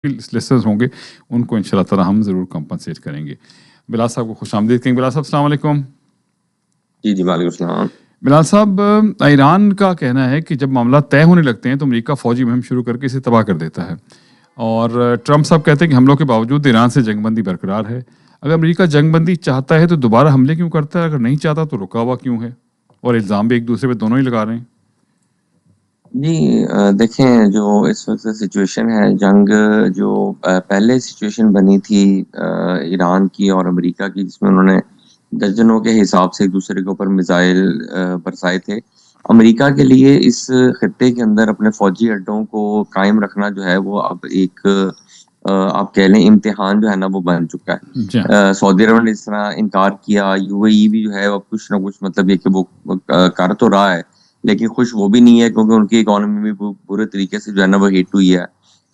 Listeners होंगे उनको इंशाल्लाह ताला हम ज़रूर कंपनसेट करेंगे। बिलाल साहब को खुश आमदीद कहेंगे। बिलाल साहब अस्सलाम वालेकुम। जी जी वालेकुम सलाम। बिलाल साहब, ईरान का कहना है कि जब मामला तय होने लगते हैं तो अमेरिका फ़ौजी मुहिम शुरू करके इसे तबाह कर देता है, और ट्रंप साहब कहते हैं कि हमलों के बावजूद ईरान से जंगबंदी बरकरार है। अगर अमेरिका जंगबंदी चाहता है तो दोबारा हमले क्यों करता है, अगर नहीं चाहता तो रुका हुआ क्यों है? और इल्ज़ाम भी एक दूसरे पे दोनों ही लगा रहे हैं। जी देखें, जो इस वक्त सिचुएशन है, जंग जो पहले सिचुएशन बनी थी ईरान की और अमेरिका की, जिसमें उन्होंने दर्जनों के हिसाब से एक दूसरे के ऊपर मिसाइल बरसाए थे। अमेरिका के लिए इस खत्ते के अंदर अपने फौजी अड्डों को कायम रखना जो है वो अब एक आप कह लें इम्तिहान जो है ना वो बन चुका जी हाँ। है। सऊदी अरब ने इस तरह इनकार किया, यूएई भी जो है वो कुछ ना कुछ मतलब ये कि वो कर तो रहा है, लेकिन खुश वो भी नहीं है, क्योंकि उनकी इकोनॉमी भी पूरे तरीके से जो है ना वो हिट हुई है।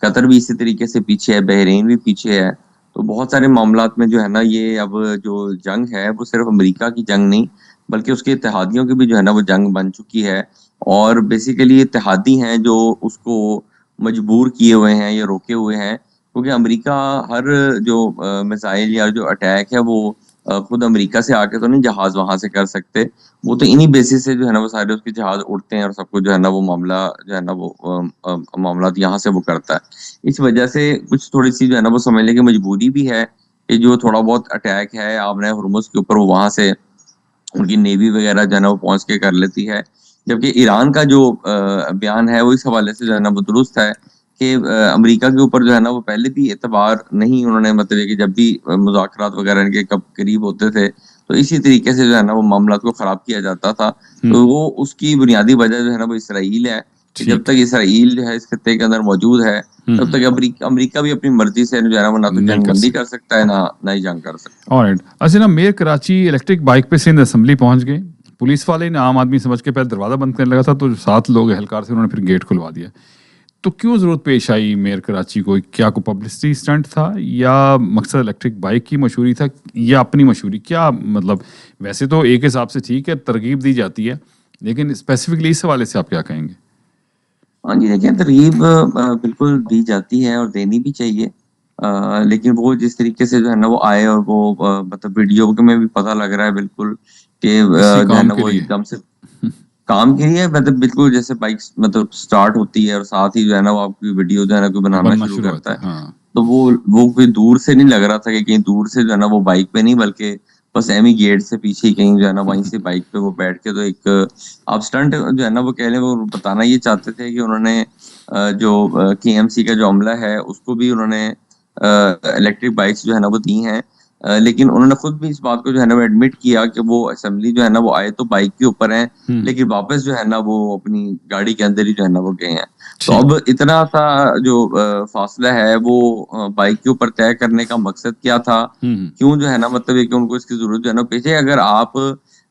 कतर भी इसी तरीके से पीछे है, बहरीन भी पीछे है। तो बहुत सारे मामलात में जो है ना ये अब जो जंग है वो सिर्फ अमेरिका की जंग नहीं, बल्कि उसके इत्तेहादियों की भी जो है ना वो जंग बन चुकी है। और बेसिकली इत्तेहादी हैं जो उसको मजबूर किए हुए हैं या रोके हुए हैं, क्योंकि अमेरिका हर जो मिसाइल या जो अटैक है वो खुद अमेरिका से आके तो नहीं जहाज वहां से कर सकते। वो तो इन्हीं बेसिस से जो है ना वो सारे उसके जहाज उड़ते हैं और सबको जो है ना वो मामला जो है ना वो मामला यहाँ से वो करता है। इस वजह से कुछ थोड़ी सी जो है ना वो समझने की मजबूरी भी है कि जो थोड़ा बहुत अटैक है आपने हुर्मुज के ऊपर, वो वहां से उनकी नेवी वगैरह जो है ना वो पहुंच के कर लेती है। जबकि ईरान का जो बयान है वो इस हवाले से जो है ना वो दुरुस्त है कि अमेरिका के ऊपर जो है ना वो पहले भी एतबार नहीं, उन्होंने मतलब कि जब भी मुज़ाकरात वगैरह इनके कब करीब होते थे तो इसी तरीके से जो है ना वो मामला को खराब किया जाता था। तो वो उसकी बुनियादी वजह जो है ना वो इसराइल है कि जब तक इसराइल जो है इस खत्ते के अंदर मौजूद है तब तक अमेरिका भी अपनी मर्जी से जो है ना वो ना तो नहीं कर जंगबंदी सकते। कर सकता है, ना ही जंग कर सकता। ऑलराइट, अच्छा ना, मेयर कराची इलेक्ट्रिक बाइक पे सिंध असेंबली पहुंच गए। पुलिस वाले ने आम आदमी समझ के पहले दरवाजा बंद करने लगा था, तो जो 7 लोग एहलकार से उन्होंने फिर गेट खुलवा दिया। तो क्यों जरूरत पेश आई मेयर कराची को? क्या कोई पब्लिसिटी स्टंट था, या मकसद इलेक्ट्रिक बाइक की मशहूरी था, या अपनी मशहूरी? क्या मतलब, वैसे तो एक हिसाब से ठीक है, तरगीब दी जाती है, लेकिन स्पेसिफिकली इस हवाले से आप क्या कहेंगे? हाँ जी, देखिए तरगीब बिल्कुल दी जाती है और देनी भी चाहिए। लेकिन वो जिस तरीके से जो है ना वो आए और वो मतलब वीडियो में भी पता लग रहा है बिल्कुल कि किसी जो है काम ना के वो लिए। एकदम से काम के लिए, मतलब बिल्कुल जैसे बाइक मतलब स्टार्ट होती है और साथ ही जो है ना वो आपकी वीडियो जो है ना कोई बनाना बनना शुरू शुरू करता होता है। है, हाँ। तो वो कोई दूर से नहीं लग रहा था कि कहीं दूर से जो है ना वो बाइक पे नहीं, बल्कि बस एमी गेट से पीछे ही कहीं जो है ना वहीं से बाइक पे वो बैठ के तो एक आप स्टंट जो है ना वो कह लें वो बताना ये चाहते थे कि उन्होंने जो केएमसी का जो अमला है उसको भी उन्होंने इलेक्ट्रिक बाइक्स जो है ना वो दी हैं। लेकिन उन्होंने खुद भी इस बात को जो है ना वो एडमिट किया कि वो असेंबली जो है ना वो आए तो बाइक के ऊपर हैं, लेकिन वापस जो है ना वो अपनी गाड़ी के अंदर ही जो है ना वो गए हैं। तो ठीक। अब इतना सा जो फासला है वो बाइक के ऊपर तय करने का मकसद क्या था? क्यों जो है ना मतलब ये कि उनको इसकी जरूरत जो है ना पीछे, अगर आप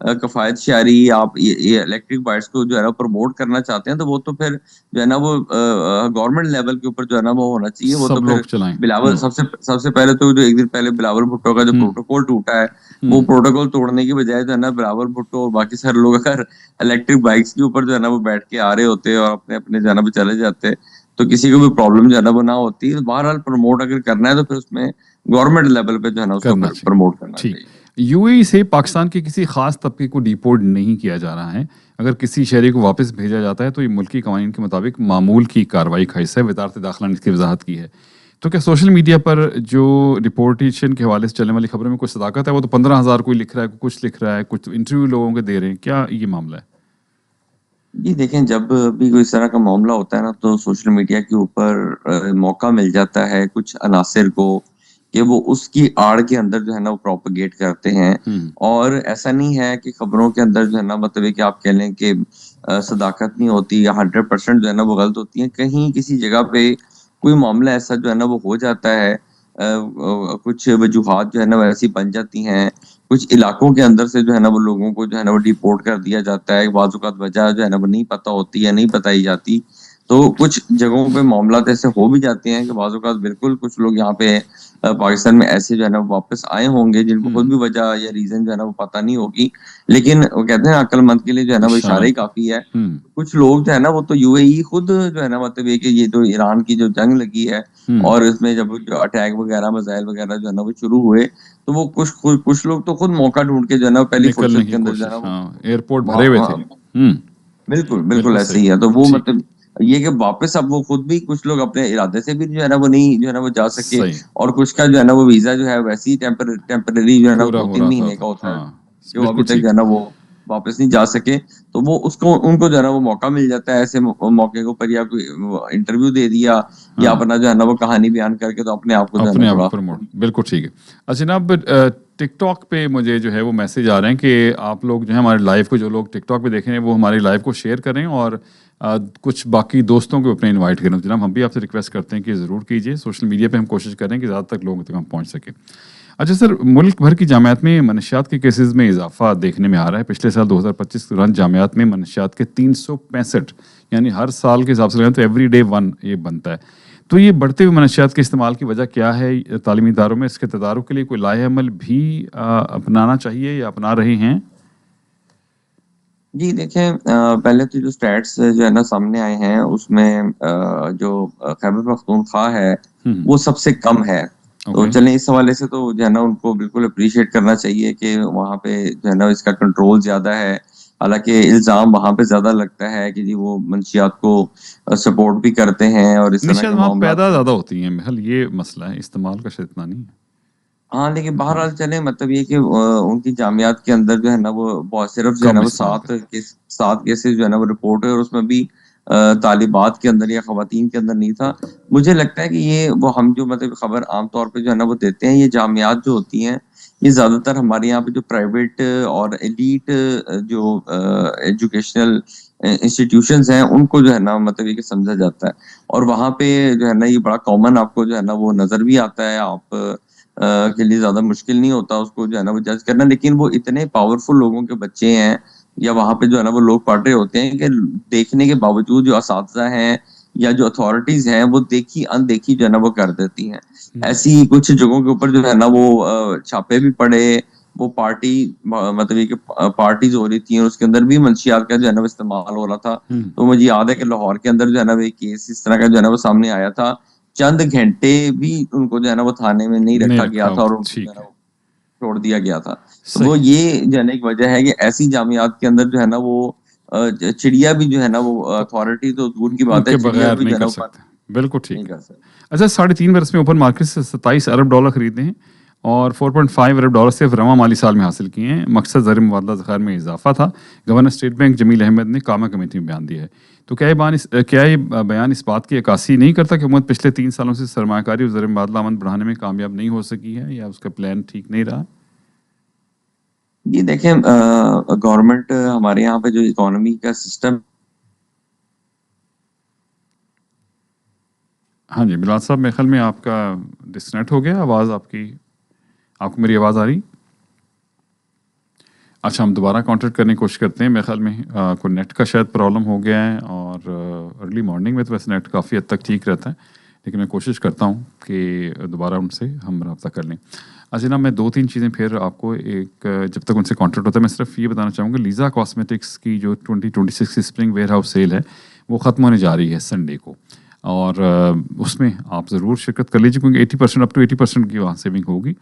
कफायत शारी आप ये इलेक्ट्रिक बाइक्स को जो है ना प्रमोट करना चाहते हैं तो वो तो फिर जो है ना वो गवर्नमेंट लेवल के ऊपर जो है ना वो होना चाहिए। वो तो सब फिर लोग चलाएं। बिलावल सबसे सबसे पहले तो जो एक दिन पहले बिलावल भुट्टो का जो प्रोटोकॉल टूटा है, वो प्रोटोकॉल तोड़ने की बजाय जो है ना बिलावल भुट्टो और बाकी सारे लोग अगर इलेक्ट्रिक बाइक्स के ऊपर जो है ना वो बैठ के आ रहे होते और अपने अपने जो है ना वो चले जाते तो किसी को भी प्रॉब्लम जो है ना वो ना होती। तो बहरहाल प्रमोट अगर करना है तो फिर उसमें गवर्नमेंट लेवल पे जो है ना उसको करना फिर चाहिए। प्रमोट करना ठीक। चाहिए। यूएई से पाकिस्तान के किसी खास तबके को डिपोर्ट नहीं किया जा रहा है। अगर किसी शहरी को वापस भेजा जाता है तो ये मुल्की कवानीन के मुताबिक मामूल की कार्रवाई का हिस्सा है। वजारत दाखिला ने इसकी वजाहत की है। तो क्या सोशल मीडिया पर जो डिपोर्टेशन के हवाले से चलने वाली खबरों में कोई सदाकत है? वो तो 15,000 कोई लिख रहा है, कुछ लिख रहा है, कुछ इंटरव्यू लोगों के दे रहे हैं, क्या ये मामला है? जी देखें, जब भी कोई इस तरह का मामला होता है ना तो सोशल मीडिया के ऊपर मौका मिल जाता है कुछ अनासिर को कि वो उसकी आड़ के अंदर जो है ना वो प्रोपेगेट करते हैं। और ऐसा नहीं है कि खबरों के अंदर जो है ना मतलब है कि आप कह लें कि सदाकत नहीं होती या 100% जो है ना वो गलत होती है। कहीं किसी जगह पे कोई मामला ऐसा जो है ना वो हो जाता है, कुछ वजूहात जो है ना वैसी बन जाती हैं, कुछ इलाकों के अंदर से जो है ना वो लोगों को जो है ना वो डिपोर्ट कर दिया जाता है। बाज़ औक़ात वजह जो है ना वो नहीं पता होती या नहीं बताई जाती। تو کچھ جگہوں پہ معاملات ایسے ہو بھی جاتے ہیں کہ بعض اوقات بالکل کچھ لوگ یہاں پہ پاکستان میں ایسے جو ہے نا واپس آئے ہوں گے جن کو خود بھی وجہ یا ریزن جو ہے نا وہ پتہ نہیں ہوگی، لیکن وہ کہتے ہیں عقل مند کے لیے جو ہے نا وہ اشارہ ہی کافی ہے. کچھ لوگ جو ہے نا وہ تو یو اے ای خود جو ہے نا مطلب یہ کہ یہ جو ایران کی جو جنگ لگی ہے اور اس میں جب جو اٹیک وغیرہ میزائل وغیرہ جو ہے نا وہ شروع ہوئے تو وہ کچھ لوگ تو خود موقع ڈھونڈ کے جو ہے نا پہلی نکلنے فرصت کی کے اندر جو ہے کوشش، نا ہاں ایئرپورٹ بھرے ہوئے تھے. بالکل بالکل بالکل ایسے صحیح. ہی ہے. تو وہ ٹھیک. مطلب یہ کہ واپس اب وہ خود بھی کچھ لوگ اپنے ارادے سے بھی جو ہے نا وہ نہیں جو ہے نا وہ جا سکے، صحیح. اور کچھ کا جو ہے نا وہ ویزا جو ہے ویسے ہی ٹیمپرری جو ہے نا پورا ہو 2-3 رہا مہینے تھا. کا ہوتا ہے ہاں جو بالکل ابھی تک ٹھیک. جو ہے نا وہ واپس نہیں جا سکے. تو وہ ان کو جو ہے نا وہ موقع مل جاتا ہے ایسے موقع کے اوپر، یا کوئی انٹرویو دے دیا یا اپنا جو ہے نا وہ کہانی بیان کر کے تو اپنے آپ کو جو ہے نا اپنے آپ کو تھوڑا. پروموٹ. بالکل ٹھیک ہے. اچھا جناب، ٹک ٹاک پہ مجھے جو ہے وہ میسج آ رہے ہیں کہ آپ لوگ جو ہے ہمارے لائیو کو، جو لوگ ٹک ٹاک پہ دیکھ رہے ہیں وہ ہماری لائیو کو شیئر کریں اور کچھ باقی دوستوں کو اپنے انوائٹ کریں. جناب ہم بھی آپ سے ریکویسٹ کرتے ہیں کہ ضرور کیجیے. سوشل میڈیا پہ ہم کوشش کریں کہ زیادہ تک لوگوں تک ہم پہنچ سکیں. اچھا سر، ملک بھر کی جامعات میں منشیات کے کیسز میں اضافہ دیکھنے میں آ رہا ہے. پچھلے سال 2025 کے دوران جامعات میں منشیات کے 365، یعنی ہر سال کے حساب سے لگیں تو ایوری ڈے 1 یہ بنتا ہے. تو یہ بڑھتے ہوئے منشیات کے استعمال کی وجہ کیا ہے؟ تعلیمی اداروں میں اس کے تدارک کے لیے کوئی لائحہ عمل بھی اپنانا چاہیے یا اپنا رہے ہیں؟ جی دیکھیں، پہلے تو جو سٹیٹس جو ہے نا سامنے آئے ہیں اس میں جو خیبر پختونخوا ہے وہ سب سے کم ہے. تو اوکے. چلیں اس حوالے سے تو جو ہے نا ان کو بالکل اپریشیٹ کرنا چاہیے کہ وہاں پہ جو ہے نا اس کا کنٹرول زیادہ ہے. حالانکہ الزام وہاں پہ زیادہ لگتا ہے کہ جی وہ منشیات کو سپورٹ بھی کرتے ہیں اور اس طرح منشیات کے وہاں معاملات. پیدا زیادہ ہوتی ہیں محل، یہ مسئلہ ہے، استعمال کا شاید اتنا نہیں ہے. ہاں لیکن بہرحال چلیں مطلب یہ کہ ان کی جامعات کے اندر جو ہے نا وہ صرف جو ہے نا کم وہ استعمال کریں. 7 کیسز جو ہے نا وہ رپورٹ ہے، اور اس میں بھی طالبات کے اندر یا خواتین کے اندر نہیں تھا. مجھے لگتا ہے کہ یہ وہ ہم جو مطلب خبر عام طور پہ جو ہے نا وہ دیتے ہیں، یہ جامعات جو ہوتی ہیں یہ زیادہ تر ہمارے یہاں پہ جو پرائیویٹ اور ایلیٹ جو ایجوکیشنل انسٹیٹیوشنز ہیں ان کو جو ہے نا مطلب یہ کہ سمجھا جاتا ہے. اور وہاں پہ جو ہے نا یہ بڑا کامن آپ کو جو ہے نا وہ نظر بھی آتا ہے. آپ کے لیے زیادہ مشکل نہیں ہوتا اس کو جو ہے نا وہ جج کرنا. لیکن وہ اتنے پاورفل لوگوں کے بچے ہیں یا وہاں پہ جو ہے نا وہ لوگ پڑھ رہے ہوتے ہیں کہ دیکھنے کے باوجود جو اساتذہ ہیں یا جو اتھارٹیز ہیں وہ دیکھی اندیکھی جو ہے نا وہ کر دیتی ہیں. ایسی کچھ جگہوں کے اوپر جو ہے نا وہ چھاپے بھی پڑے. وہ پارٹی مطلب یہ کہ پارٹیز ہو رہی تھیں اور اس کے اندر بھی منشیات کا جو ہے نا وہ استعمال ہو رہا تھا. تو مجھے یاد ہے کہ لاہور کے اندر جو ہے نا وہ ایک کیس اس طرح کا جو ہے نا وہ سامنے آیا تھا. چند گھنٹے بھی ان کو جو ہے نا وہ تھانے میں نہیں رکھا گیا تھا اور ان کو جو ہے ٹھیک نا ہے. وہ چھوڑ دیا گیا تھا. تو وہ صحیح. یہ جو ہے نا ایک وجہ ہے کہ ایسی جامعات کے اندر جو ہے نا وہ چڑیا بھی جو ہے نا وہ اتھارٹی تو دور کی ان بات ہے، کے چڑیا بغیر بھی نہیں جو ہے نا کر وہ سکتے. بالکل نہیں ٹھیک ہے. کر سکتے. اچھا، 3.5 برس میں اوپن مارکیٹ سے $27 ارب خریدے ہیں اور $4.5 ارب صرف رواں مالی سال میں حاصل کیے ہیں. مقصد زر مبادلہ ذخائر میں اضافہ تھا. گورنر اسٹیٹ بینک جمیل احمد نے کامہ کمیٹی میں بیان دیا ہے. تو کیا یہ بیان اس بات کی عکاسی نہیں کرتا کہ حکومت پچھلے 3 سالوں سے سرمایہ کاری اور زر مبادلہ آمد بڑھانے میں کامیاب نہیں ہو سکی ہے، یا اس کا پلان ٹھیک نہیں رہا؟ جی دیکھیں، گورنمنٹ ہمارے یہاں پہ جو اکانومی کا سسٹم. ہاں جی بلال صاحب، میرے خیال میں آپ کا ڈسکنیکٹ ہو گیا. آواز آپ کو میری آواز آ رہی؟ اچھا، ہم دوبارہ کانٹیکٹ کرنے کی کوشش کرتے ہیں. میرے خیال میں کوئی نیٹ کا شاید پرابلم ہو گیا ہے، اور ارلی مارننگ میں تو ویسے نیٹ کافی حد تک ٹھیک رہتا ہے، لیکن میں کوشش کرتا ہوں کہ دوبارہ ان سے ہم رابطہ کر لیں. اچھا جناب، میں 2-3 چیزیں پھر آپ کو جب تک ان سے کانٹیکٹ ہوتا ہے میں صرف یہ بتانا چاہوں گا. لیزا کاسمیٹکس کی جو 2026 کی اسپرنگ ویئر ہاؤس سیل ہے وہ ختم ہونے جا رہی ہے سنڈے کو، اور اس میں آپ ضرور شرکت کر لیجیے کیونکہ 80% اپ ٹو 80% کی وہاں سیونگ ہوگی،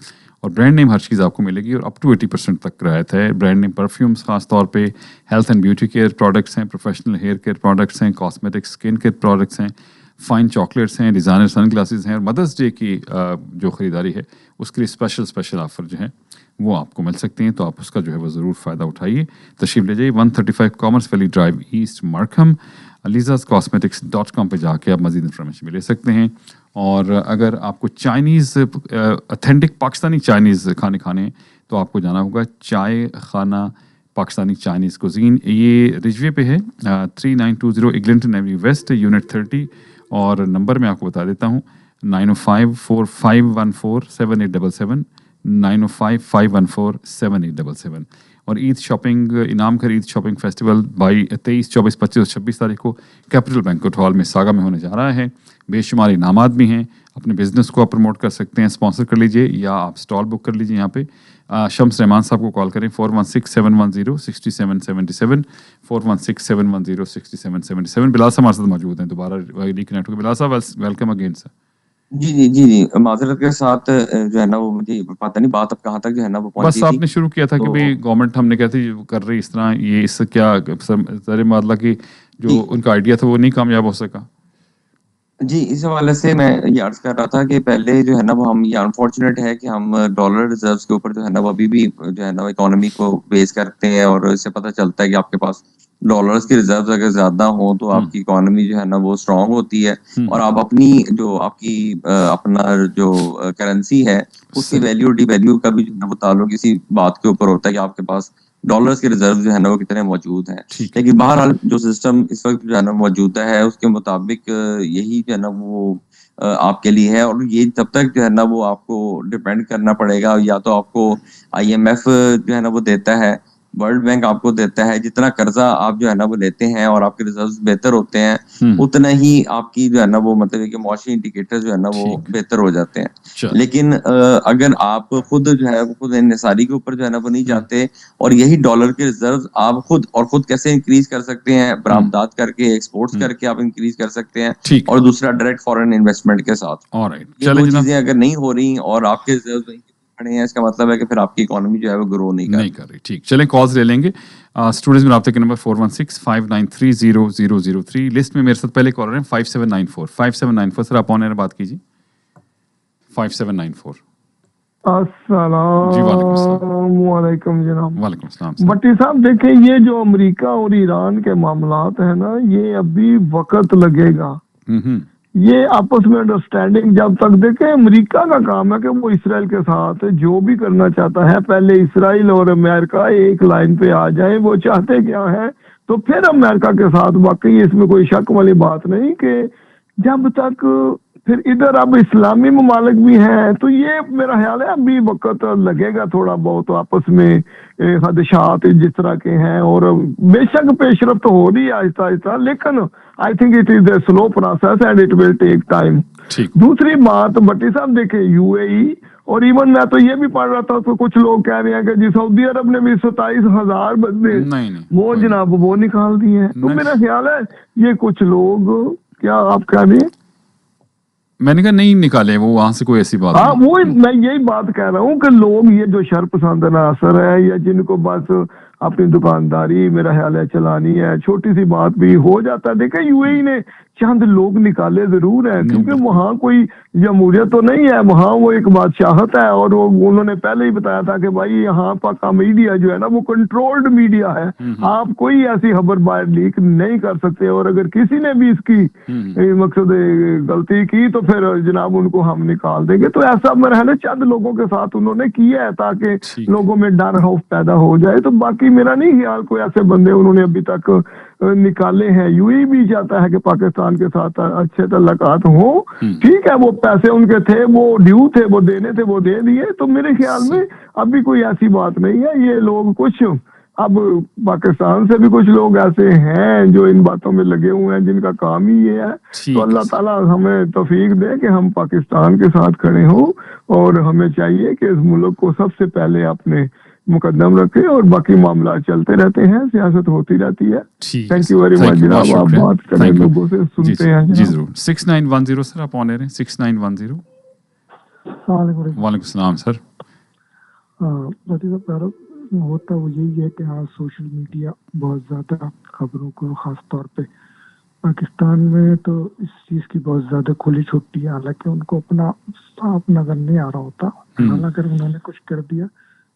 اور برانڈ نیم ہر چیز آپ کو ملے گی، اور اپ ٹو 80% تک رعایت ہے. برانڈ نیم پرفیومس خاص طور پہ، health and beauty care products ہیں، پروفیشنل ہیئر کیئر پروڈکٹس ہیں، کاسمیٹکس اسکن کیئر پروڈکٹس ہیں، فائن چاکلیٹس ہیں، ڈیزائنر سن گلاسز ہیں، اور مدرس ڈے کی جو خریداری ہے اس کے لیے اسپیشل آفر جو ہیں وہ آپ کو مل سکتے ہیں. تو آپ اس کا جو ہے وہ ضرور فائدہ اٹھائیے. تشریف لے جائیے 135 Commerce Valley Drive East Markham. lizascosmetics.com پہ جا کے آپ مزید انفارمیشن بھی لے سکتے ہیں. اور اگر آپ کو چائنیز اتھینٹک پاکستانی چائنیز کھانے ہیں تو آپ کو جانا ہوگا چائے خانہ پاکستانی چائنیز کوزین. یہ رجوے پہ ہے 3920 ایگلنٹن ایونیو ویسٹ، یونٹ 30. اور نمبر میں آپ کو بتا دیتا ہوں 9054514787 9055147877. اور عید شاپنگ انعام گھر عید شاپنگ فیسٹیول 23, 24, 25 اور 26 تاریخ کو کیپٹل بینکویٹ ہال میں ساگا میں ہونے جا رہا ہے. بے شمار انعامات بھی ہیں. اپنے بزنس کو آپ پروموٹ کر سکتے ہیں, اسپانسر کر لیجئے یا آپ اسٹال بک کر لیجئے. یہاں پہ شمس رحمان صاحب کو کال کریں 4167106777 4167106777. بلال صاحب ہمارے ساتھ موجود ہیں, دوبارہ ریکنیکٹ ہو گئے. بلال صاحب ویلکم اگین سر. جی معذرت کے ساتھ جو ہے نا وہ مجھے پتہ نہیں بات اب کہاں تک جو ہے نا وہ پہنچی بس آپ نے شروع کیا تھا کہ بھئی گورنمنٹ ہم نے کہتے کر رہی اس طرح, یہ اس سے کیا زر معادلہ کی جو ان کا آئیڈیا تھا وہ نہیں کامیاب ہو سکا. جی اس حوالے سے میں یہ عرض کر رہا تھا کہ پہلے جو ہے نا وہ ہم یہ انفارچونیٹ ہے کہ ہم ڈالر ریزروز کے اوپر جو ہے نا وہ ابھی بھی جو ہے نا اکانومی کو بیس کرتے ہیں, اور اس سے پتہ چلتا ہے کہ آپ کے پاس ڈالرز کی ریزروز اگر زیادہ ہوں تو آپ کی اکانومی جو ہے نا وہ اسٹرانگ ہوتی ہے, اور آپ اپنی جو آپ کی اپنا جو کرنسی ہے اس کی ویلیو ڈی ویلیو کا بھی جو ہے نا وہ تعلق اسی بات کے اوپر ہوتا ہے کہ آپ کے پاس ڈالرز کے ریزرو جو ہے نا وہ کتنے موجود ہیں. لیکن بہرحال جو سسٹم اس وقت جو ہے نا موجود ہے اس کے مطابق یہی جو ہے نا وہ آپ کے لیے ہے, اور یہ تب تک جو ہے نا وہ آپ کو ڈیپینڈ کرنا پڑے گا. یا تو آپ کو IMF جو ہے نا وہ دیتا ہے, ورلڈ بینک آپ کو دیتا ہے, جتنا قرضہ آپ جو ہے نا وہ لیتے ہیں اور آپ کے ریزروز بہتر ہوتے ہیں اتنا ہی آپ کی جو ہے نا وہ مطلب کہ معاشی انڈیکیٹر جو ہے نا وہ بہتر ہو جاتے ہیں. لیکن اگر آپ خود جو ہے خود انحصاری کے اوپر جو ہے نا وہ نہیں جاتے, اور یہی ڈالر کے ریزروز آپ خود کیسے انکریز کر سکتے ہیں, برآمدات کر کے, ایکسپورٹس کر کے آپ انکریز کر سکتے ہیں, اور دوسرا ڈائریکٹ فارن انویسٹمنٹ کے ساتھ. یہ دو چیزیں اگر نہیں ہو رہی اور آپ کے ریزروز کھڑے ہیں, اس کا مطلب ہے کہ پھر آپ کی اکانومی جو ہے وہ گرو نہیں کر رہی. ٹھیک, چلیں کالز لے لیں گے. اسٹوڈنٹس میں رابطے کے نمبر 4165930003. لسٹ میں میرے ساتھ پہلے کالر ہیں 5794 سر, آپ آن ایئر بات کیجیے. 5794. السلام علیکم جناب. وعلیکم السلام. بٹی صاحب دیکھیں, یہ جو امریکہ اور ایران کے معاملات ہیں نا, یہ ابھی وقت لگے گا. یہ آپس میں انڈرسٹینڈنگ جب تک, دیکھیں امریکہ کا کام ہے کہ وہ اسرائیل کے ساتھ جو بھی کرنا چاہتا ہے, پہلے اسرائیل اور امریکہ ایک لائن پہ آ جائیں. وہ چاہتے کیا ہے, تو پھر امریکہ کے ساتھ, واقعی اس میں کوئی شک والی بات نہیں کہ جب تک پھر ادھر اب اسلامی ممالک بھی ہیں, تو یہ میرا خیال ہے ابھی وقت لگے گا تھوڑا بہت آپس میں خدشات جس طرح کے ہیں. اور بے شک پیش رفت ہو رہی ہے آہستہ آہستہ, لیکن I think it is a slow process and it will take time. دوسری بات بٹی صاحب دیکھیں, UAE اور ایون میں تو یہ بھی پڑھ رہا تھا تو کچھ لوگ کہہ رہے ہیں کہ جی سعودی عرب نے بھی 27,000 بندے وہ جناب وہ نکال دیے ہیں. تو میرا خیال ہے یہ کچھ لوگ, کیا آپ کہہ رہے ہیں, میں نے کہا نہیں نکالے وہ وہاں سے, کوئی ایسی بات ہاں وہ میں یہی بات کہہ رہا ہوں کہ لوگ یہ جو شر پسند عناصر ہے, یا جن کو بس اپنی دکانداری میرا خیال ہے چلانی ہے, چھوٹی سی بات بھی ہو جاتا ہے. دیکھیں UAE نے چند لوگ نکالے ضرور ہیں, کیونکہ وہاں کوئی جمہوریت تو نہیں ہے, وہاں وہ ایک بادشاہت ہے. اور انہوں نے پہلے ہی بتایا تھا کہ بھائی یہاں کا میڈیا جو ہے نا وہ کنٹرولڈ میڈیا ہے, آپ کوئی ایسی خبر باہر لیک نہیں کر سکتے. اور اگر کسی نے بھی اس کی مقصد غلطی کی تو پھر جناب ان کو ہم نکال دیں گے. تو ایسا مرحلہ چند لوگوں کے ساتھ انہوں نے کیا ہے تاکہ لوگوں میں ڈر خوف پیدا ہو جائے. تو باقی میرا نہیں خیال کوئی ایسے بندے انہوں نے ابھی تک نکالے ہیں. UAE بھی چاہتا ہے کہ پاکستان کے ساتھ اچھے تعلقات ہوں, ٹھیک ہے, وہ پیسے ان کے تھے, وہ ڈیو تھے, وہ دینے تھے, وہ دے دیے. تو میرے خیال میں ابھی کوئی ایسی بات نہیں ہے. یہ لوگ کچھ اب پاکستان سے بھی کچھ لوگ ایسے ہیں جو ان باتوں میں لگے ہوئے ہیں جن کا کام ہی یہ ہے. تو اللہ تعالیٰ ہمیں توفیق دے کہ ہم پاکستان کے ساتھ کھڑے ہوں, اور ہمیں چاہیے کہ اس ملک کو سب سے پہلے اپنے مقدم رکھے, اور باقی معاملات چلتے رہتے ہیں, سیاست ہوتی رہتی ہے. تھینک یو ویری مچ جناب, آپ بات کریں لوگوں سے سنتے ہیں. جی ضرور. 6910 سر, آپ آن رہے ہیں 6910. وعلیکم السلام سر. ہوتا وہ یہی ہے کہ آج سوشل میڈیا بہت زیادہ خبروں کو, خاص طور پہ پاکستان میں تو اس چیز کی بہت زیادہ کھلی چھٹی ہے. حالانکہ ان کو اپنا صاف نظر نہیں آ رہا ہوتا, اگر انہوں نے کچھ کر دیا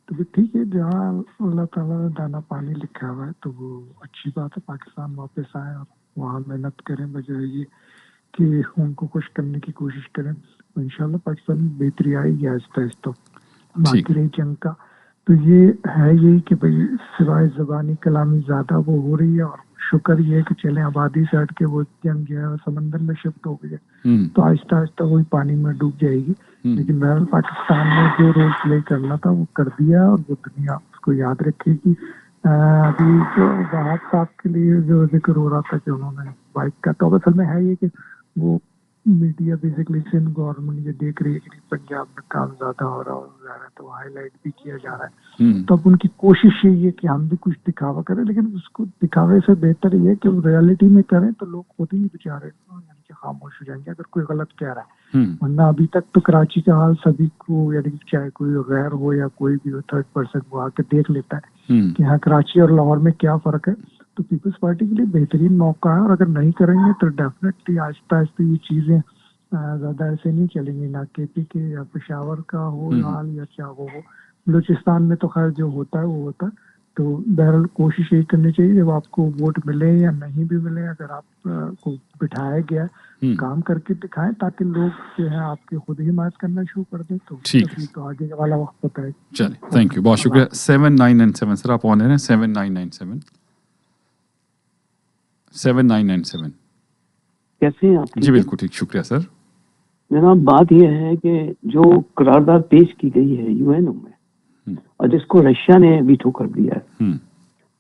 تو بھی ٹھیک ہے, جہاں اللہ تعالیٰ نے دانا پانی لکھا ہوا ہے تو وہ اچھی بات ہے. پاکستان واپس آئے اور وہاں محنت کریں, بجائے یہ کہ ان کو کچھ کرنے کی کوشش کریں. انشاءاللہ پاکستان میں بہتری آئے گی آہستہ آہستہ. باقی رہی جنگ کا تو یہ ہے یہی کہ بھائی سوائے زبانی کلامی زیادہ وہ ہو رہی ہے, اور شکر یہ ہے کہ چلیں آبادی سے ہٹ کے وہ جنگ جو ہے سمندر میں شفٹ ہو گئی ہے, تو آہستہ آہستہ وہی پانی میں ڈوب جائے گی. لیکن بہرحال پاکستان نے جو رول پلے کرنا تھا وہ کر دیا, اور وہ دنیا उसको याद रखेगी। अभी जो राहत साहब के लिए जो जिक्र हो रहा था कि उन्होंने बाइक का, तो असल में है ये कि वो मीडिया बेसिकली सिंध गवर्नमेंट ये देख रही है कि पंजाब में काम ज्यादा हो रहा है तो हाईलाइट भी किया जा रहा है, तो अब उनकी कोशिश यही है कि हम भी कुछ दिखावा करें, लेकिन उसको दिखावे से बेहतर ये है कि वो रियलिटी में करें, तो लोग खुद ही बेचारे यानी कि खामोश हो जाएंगे अगर कोई गलत कह रहा है। वरना अभी तक तो कराची का हाल सभी को, यानी कि चाहे कोई गैर हो या कोई भी हो, थर्ड पर्सन वो आके देख लेता है कि हाँ कराची और लाहौर में क्या फर्क है। तो पीपल्स पार्टी के लिए बेहतरीन मौका है, और अगर नहीं करेंगे तो डेफिनेटली आहिस्ता आहिस्ता ये चीजें ज्यादा ऐसे नहीं चलेंगी, ना केपी के या पेशावर का हो हाल या क्या हो। बलूचिस्तान में तो खैर जो होता है वो होता है। तो बहरहाल कोशिश यही करनी चाहिए, जब आपको वोट मिले या नहीं भी मिले, अगर आप को बिठाया गया काम करके दिखाएं, ताकि लोग जो है आपके खुद ही हिमायत करना शुरू कर दें। तो ठीक है, तो आगे वाला वक्त बताए। चलिए, थैंक यू, बहुत शुक्रिया। 7997 सर, आप ऑन है 7997 7997। कैसे हैं आप? जी बिल्कुल ठीक, शुक्रिया सर। जनाब, बात यह है कि जो करारदाद पेश की गई है यूएनओ में और जिसको रशिया ने वीटो कर दिया है,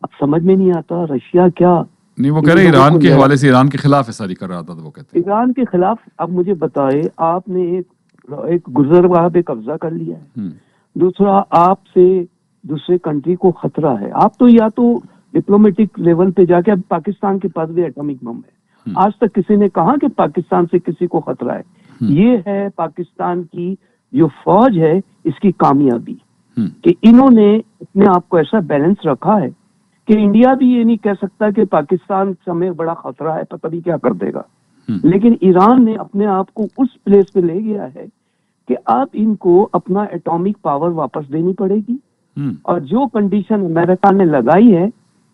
अब समझ में नहीं आता रशिया क्या नहीं, वो कह रहे ईरान के हवाले से, ईरान के खिलाफ है सारी करारदाद, वो कहते हैं ईरान के खिलाफ। अब मुझे बताए, आपने एक गुजरगाह पे कब्जा कर लिया है, दूसरा आपसे दूसरे कंट्री को खतरा है। आप तो या तो डिप्लोमेटिक लेवल पे जाके, अब पाकिस्तान के पास भी एटॉमिक बम है, आज तक किसी ने कहा कि पाकिस्तान से किसी को खतरा है। ये है पाकिस्तान की जो फौज है इसकी कामयाबी कि इन्होंने अपने आप को ऐसा बैलेंस रखा है कि इंडिया भी ये नहीं कह सकता कि पाकिस्तान हमें बड़ा खतरा है, पता नहीं क्या कर देगा। लेकिन ईरान ने अपने आप को उस प्लेस पे ले गया है कि अब इनको अपना एटॉमिक पावर वापस देनी पड़ेगी, और जो कंडीशन अमेरिका ने लगाई है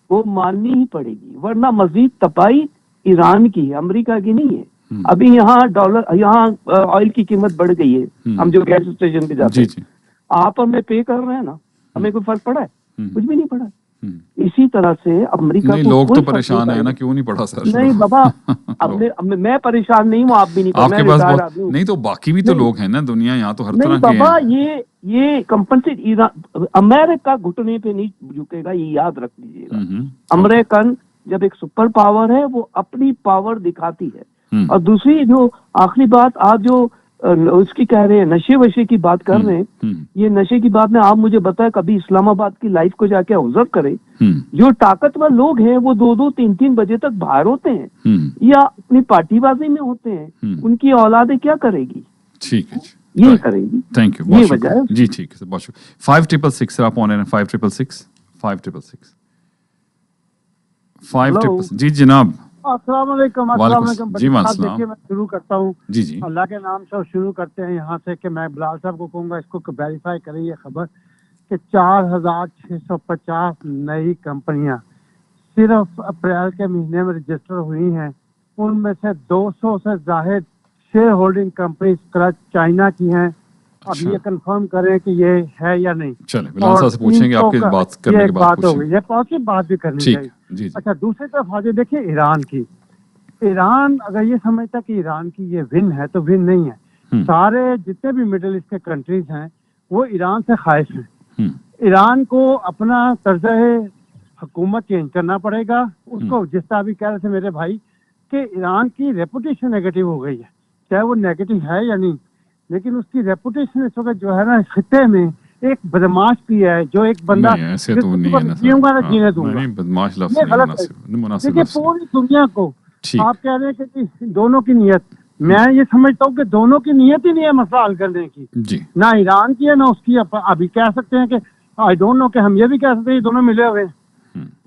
वो माननी ही पड़ेगी, वरना मजीद तपाई ईरान की है, अमेरिका की नहीं है। अभी यहाँ ऑयल की कीमत बढ़ गई है, हम जो गैस स्टेशन पे जाते हैं, आप हमें पे कर रहे हैं ना, हमें कोई फर्क पड़ा है? कुछ भी नहीं पड़ा। इसी तरह से अमेरिका नहीं, लोग तो परेशान है ना, क्यों नहीं पड़ा सर? नहीं बाबा, अब मैं परेशान नहीं हूँ, आप भी नहीं, आपके पास नहीं तो बाकी भी तो लोग हैं ना दुनिया, यहाँ तो हर तरह के बाबा, ये कंपनसेट ईरान, अमेरिका घुटने पे नहीं झुकेगा, ये याद रख लीजिएगा। अमेरिकन जब एक सुपर पावर है वो अपनी पावर दिखाती है। और दूसरी जो आखिरी बात, आप जो उसकी कह रहे हैं नशे वशे की बात कर रहे हैं, ये नशे की बात में आप मुझे बताएं, कभी इस्लामाबाद की लाइफ को जाके ऑब्जर्व करें, जो ताकतवर लोग हैं वो 2-2, 3-3 बजे तक बाहर होते हैं या अपनी पार्टीबाजी में होते हैं, उनकी औलादें क्या करेगी? ठीक है, ये करेगी। थैंक यू, ये वजह है जी। ठीक है सर, बहुत शुक्रिया। 5666 आप ऑन है 5666 5666 5666। जी जनाब, अस्सलाम वालेकुम। जी वालेकुम। देखिए, मैं शुरू करता हूँ जी अल्लाह के नाम से शुरू करते हैं यहाँ से कि मैं बिलाल साहब को कहूँगा इसको वेरीफाई करें ये खबर कि 4650 नई कंपनियां सिर्फ अप्रैल के महीने में रजिस्टर हुई हैं, उनमें से 200 से ज्यादा शेयर होल्डिंग कंपनी चाइना की हैं। अब ये कंफर्म करें कि ये है या नहीं। चले बिलाल साहब से पूछेंगे, आपके बात करने के बाद हो गई, ये पॉजिटिव बात भी करनी चाहिए। जी। अच्छा, दूसरी तरफ आज देखिए ईरान की, ईरान अगर ये समझता कि ईरान की ये विन है तो विन नहीं है। सारे जितने भी मिडिल ईस्ट के कंट्रीज हैं वो ईरान से खाइश हैं। ईरान को अपना तर्ज हुकूमत चेंज करना पड़ेगा। उसको जिस तरह भी कह रहे थे मेरे भाई कि ईरान की रेपुटेशन नेगेटिव हो गई है, चाहे वो नेगेटिव है या नहीं, जीने उसकी रेपुटेशन इस वक्त जो है ना खिते में एक बदमाश भी है, जो एक बंदा ऐसे तो नहीं है ना, जीऊंगा ना जीने दूंगा, नहीं बदमाश लफ्ज़ नहीं मुनासिब। देखिए पूरी दुनिया को आप कह रहे हैं कि दोनों की नीयत, मैं ये समझता हूँ कि दोनों की नीयत ही नहीं है मसला हल करने की जी। ना ईरान की है ना उसकी। अभी कह सकते हैं कि आई डोंट नो, कि हम ये भी कह सकते हैं दोनों मिले हुए,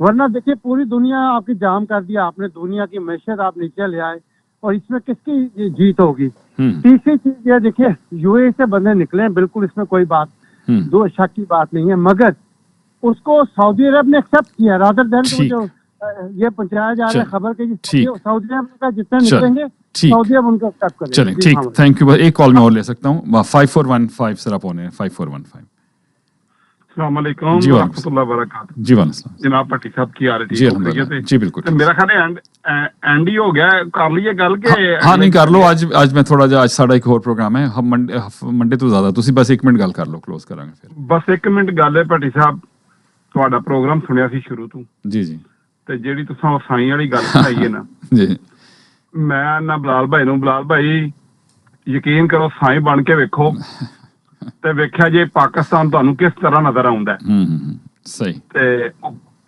वरना देखिए पूरी दुनिया आपकी जाम कर दिया आपने, दुनिया की मैशत आप नीचे ले आए, और इसमें किसकी जीत होगी? तीसरी चीज ये देखिए, यूएई से बंदे निकले हैं, बिल्कुल इसमें कोई बात दो शक की बात नहीं है, मगर उसको सऊदी अरब ने एक्सेप्ट किया रादर देन जो ये पहुंचाया जा रहा है खबर के सऊदी अरब का जितने निकलेंगे सऊदी अरब उनको एक्सेप्ट करेगा। चलें ठीक, थैंक यू। एक कॉल में और ले सकता हूँ, 5415 सर आप होने 5415। अस्सलाम वालेकुम जी रहमतुल्लाह बरकातहू। जी वालेकुम जनाब भट्टी साहब की आ रही जी अल्हम्दुलिल्लाह जी बिल्कुल। मेरा ख्याल है एंड ही हो गया, कर लीजिए गल के हाँ नहीं कर लो, आज मैं थोड़ा जा, आज साढ़ा एक और प्रोग्राम है, हम मंडे तो ज्यादा, तुसी बस 1 मिनट गल कर लो, क्लोज करांगे फिर। बस 1 मिनट गल है भट्टी साहब, ਤੁਹਾਡਾ ਪ੍ਰੋਗਰਾਮ ਸੁਣਿਆ ਸੀ ਸ਼ੁਰੂ ਤੋਂ ਜੀ ਜੀ ਤੇ ਜਿਹੜੀ ਤੁਸੀਂ ਸਾਈਂ ਵਾਲੀ ਗੱਲ ਸੁਣਾਈ ਹੈ ਨਾ, ਜੀ ਮੈਂ ਨਾ ਬਲਾਲ ਭਾਈ ਯਕੀਨ ਕਰੋ ਸਾਈਂ ਬਣ ਕੇ ਵੇਖੋ ਤੇ ਵੇਖਿਆ ਜੇ ਪਾਕਿਸਤਾਨ ਤੁਹਾਨੂੰ ਕਿਸ ਤਰ੍ਹਾਂ ਨਜ਼ਰ ਆਉਂਦਾ ਹੈ। ਸਹੀ। ਤੇ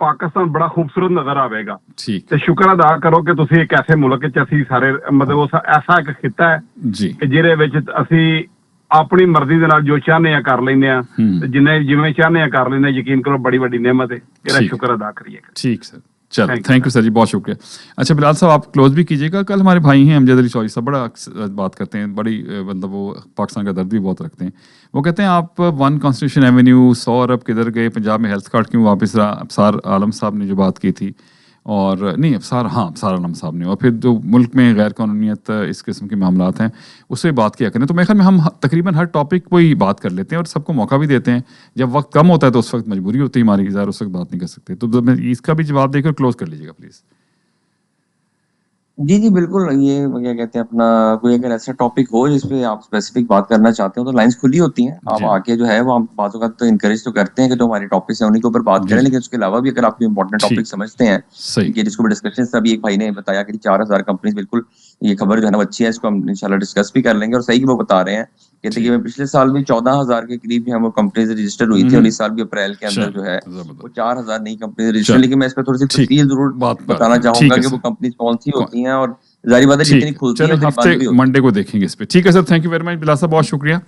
ਪਾਕਿਸਤਾਨ ਬੜਾ ਖੂਬਸੂਰਤ ਨਜ਼ਰ ਆਵੇਗਾ। ਠੀਕ। ਤੇ ਸ਼ੁਕਰ ਅਦਾ ਕਰੋ ਕਿ ਤੁਸੀਂ ਇੱਕ ਐਸੇ ਮੁਲਕ 'ਚ ਅਸੀਂ ਸਾਰੇ ਮਤਲਬ ਉਸ ਐਸਾ ਇੱਕ ਖਿੱਤਾ ਹੈ ਜੀ ਕਿ ਜਿਹਦੇ ਵਿੱਚ ਅਸੀਂ ਆਪਣੀ ਮਰਜ਼ੀ ਦੇ ਨਾਲ ਜੋ ਚਾਹੁੰਦੇ ਆ ਕਰ ਲੈਂਦੇ ਆ, ਜਿਵੇਂ ਚਾਹੁੰਦੇ ਆ ਕਰ ਲੈਂਦੇ। ਯਕੀਨ ਕਰੋ ਬੜੀ ਵੱਡੀ ਨਿਆਮਤ ਹੈ, ਇਹਦਾ ਸ਼ੁਕਰ अदा करिए। ठीक सर, चलो थैंक यू सर जी, बहुत शुक्रिया। अच्छा बिलाल साहब आप क्लोज भी कीजिएगा। कल हमारे भाई हैं अमजद अली चौधरी साहब, बड़ा बात करते हैं, बड़ी मतलब वो पाकिस्तान का दर्द भी बहुत रखते हैं। वो कहते हैं आप 1 कॉन्स्टिट्यूशन एवेन्यू 100 अरब किधर गए, पंजाब में हेल्थ कार्ड क्यों वापस रहा। अबसार आलम साहब ने जो बात की थी, और नहीं अबसार आलम साहब ने, और फिर जो मुल्क में गैर कानूनीत इस किस्म के मामलात हैं उस पर बात किया करें। तो मेरे ख्याल में हम तकरीबन हर टॉपिक पर ही बात कर लेते हैं और सबको मौका भी देते हैं। जब वक्त कम होता है तो उस वक्त मजबूरी होती है हमारी, ज़ाहिर उस वक्त बात नहीं कर सकते। तो इसका भी जवाब देकर क्लोज कर लीजिएगा प्लीज़। जी बिल्कुल। ये क्या कहते हैं अपना कोई अगर ऐसा टॉपिक हो जिसपे आप स्पेसिफिक बात करना चाहते हो तो लाइंस खुली होती हैं, आप आके जो है वो हम बातों का तो इनकरेज तो करते हैं कि जो हमारे टॉपिक्स हैं उन्हीं के ऊपर बात करें। लेकिन उसके अलावा भी अगर आप इंपॉर्टेंट टॉपिक समझते हैं कि जिसको डिस्कशन अभी एक भाई ने बताया कि 4000 कंपनीज, बिल्कुल ये खबर जो है ना अच्छी है, इसको हम इंशाल्लाह डिस्कस भी कर लेंगे। और सही कि वो बता रहे हैं कहते कि पिछले साल भी 14000 के करीब जो है वो कंपनीज रजिस्टर हुई थी, और इस साल भी अप्रैल के अंदर जो है वो 4000 नई कंपनीज रजिस्टर। लेकिन मैं इस पर थोड़ी सी तफसील जरूर बताना चाहूंगा कि वो कंपनीज कौन सी होती हैं और जारी बात है जितनी खुलती है हफ्ते मंडे को देखेंगे इस पे। ठीक है sir, thank you very much Bilal साहब, बहुत शुक्रिया।